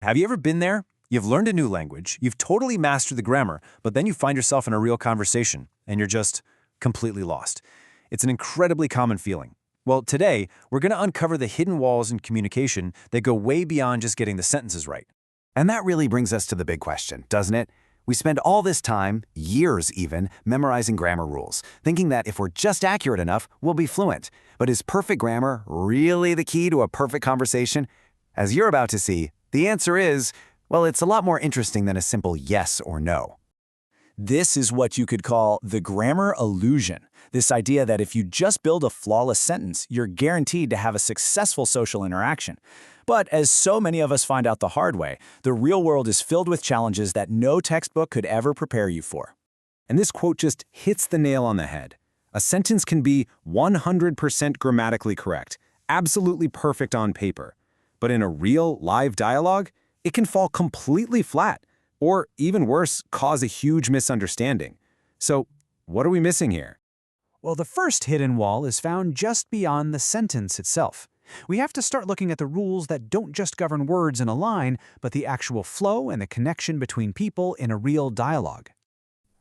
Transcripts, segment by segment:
Have you ever been there? You've learned a new language, you've totally mastered the grammar, but then you find yourself in a real conversation, and you're just completely lost. It's an incredibly common feeling. Well, today, we're going to uncover the hidden walls in communication that go way beyond just getting the sentences right. And that really brings us to the big question, doesn't it? We spend all this time, years even, memorizing grammar rules, thinking that if we're just accurate enough, we'll be fluent. But is perfect grammar really the key to a perfect conversation? As you're about to see, the answer is, well, it's a lot more interesting than a simple yes or no. This is what you could call the grammar illusion. This idea that if you just build a flawless sentence, you're guaranteed to have a successful social interaction. But as so many of us find out the hard way, the real world is filled with challenges that no textbook could ever prepare you for. And this quote just hits the nail on the head. A sentence can be 100% grammatically correct, absolutely perfect on paper. But in a real, live dialogue, it can fall completely flat, or even worse, cause a huge misunderstanding. So, what are we missing here? Well, the first hidden wall is found just beyond the sentence itself. We have to start looking at the rules that don't just govern words in a line, but the actual flow and the connection between people in a real dialogue.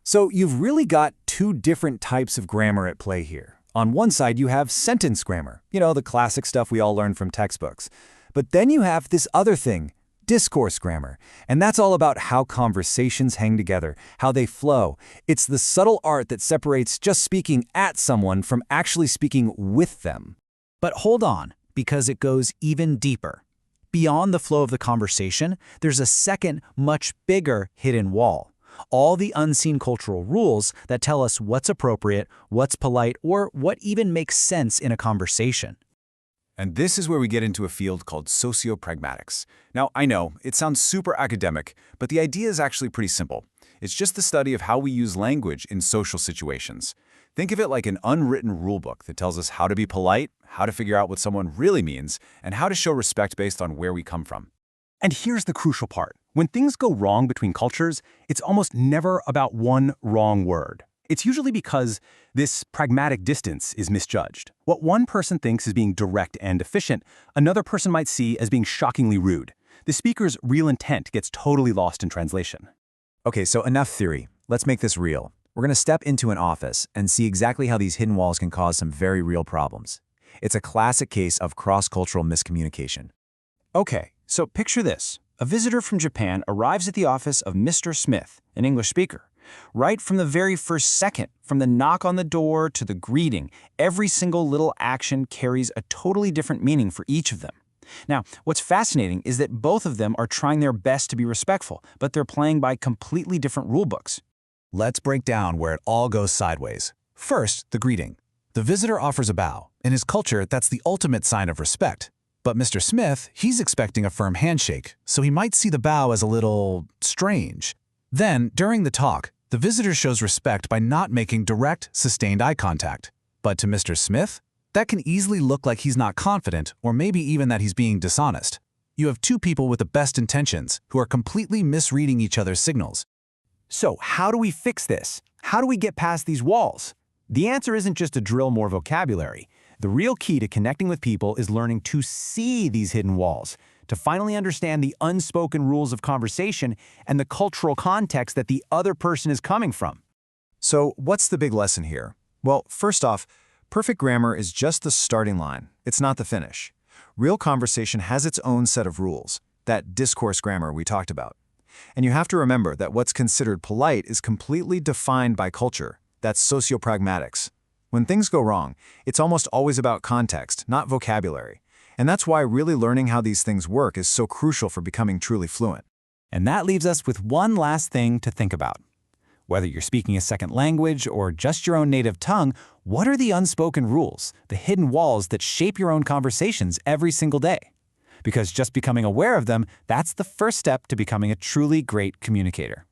So you've really got two different types of grammar at play here. On one side, you have sentence grammar, the classic stuff we all learn from textbooks. But then you have this other thing, discourse grammar. And that's all about how conversations hang together, how they flow. It's the subtle art that separates just speaking at someone from actually speaking with them. But hold on, because it goes even deeper. Beyond the flow of the conversation, there's a second, much bigger hidden wall. All the unseen cultural rules that tell us what's appropriate, what's polite, or what even makes sense in a conversation. And this is where we get into a field called sociopragmatics. Now, I know, it sounds super academic, but the idea is actually pretty simple. It's just the study of how we use language in social situations. Think of it like an unwritten rulebook that tells us how to be polite, how to figure out what someone really means, and how to show respect based on where we come from. And here's the crucial part. When things go wrong between cultures, it's almost never about one wrong word. It's usually because this pragmatic distance is misjudged. What one person thinks is being direct and efficient, another person might see as being shockingly rude. The speaker's real intent gets totally lost in translation. Okay, so enough theory. Let's make this real. We're going to step into an office and see exactly how these hidden walls can cause some very real problems. It's a classic case of cross-cultural miscommunication. Okay, so picture this. A visitor from Japan arrives at the office of Mr. Smith, an English speaker. Right from the very first second, from the knock on the door to the greeting, every single little action carries a totally different meaning for each of them. Now, what's fascinating is that both of them are trying their best to be respectful, but they're playing by completely different rulebooks. Let's break down where it all goes sideways. First, the greeting. The visitor offers a bow. In his culture, that's the ultimate sign of respect. But Mr. Smith, he's expecting a firm handshake, so he might see the bow as a little strange. Then, during the talk, the visitor shows respect by not making direct, sustained eye contact. But to Mr. Smith, that can easily look like he's not confident, or maybe even that he's being dishonest. You have two people with the best intentions who are completely misreading each other's signals. So how do we fix this? How do we get past these walls? The answer isn't just to drill more vocabulary. The real key to connecting with people is learning to see these hidden walls, to finally understand the unspoken rules of conversation and the cultural context that the other person is coming from. So what's the big lesson here? Well, first off, perfect grammar is just the starting line. It's not the finish. Real conversation has its own set of rules, that discourse grammar we talked about. And you have to remember that what's considered polite is completely defined by culture. That's sociopragmatics. When things go wrong, it's almost always about context, not vocabulary. And that's why really learning how these things work is so crucial for becoming truly fluent. And that leaves us with one last thing to think about. Whether you're speaking a second language or just your own native tongue, what are the unspoken rules, the hidden walls that shape your own conversations every single day? Because just becoming aware of them, that's the first step to becoming a truly great communicator.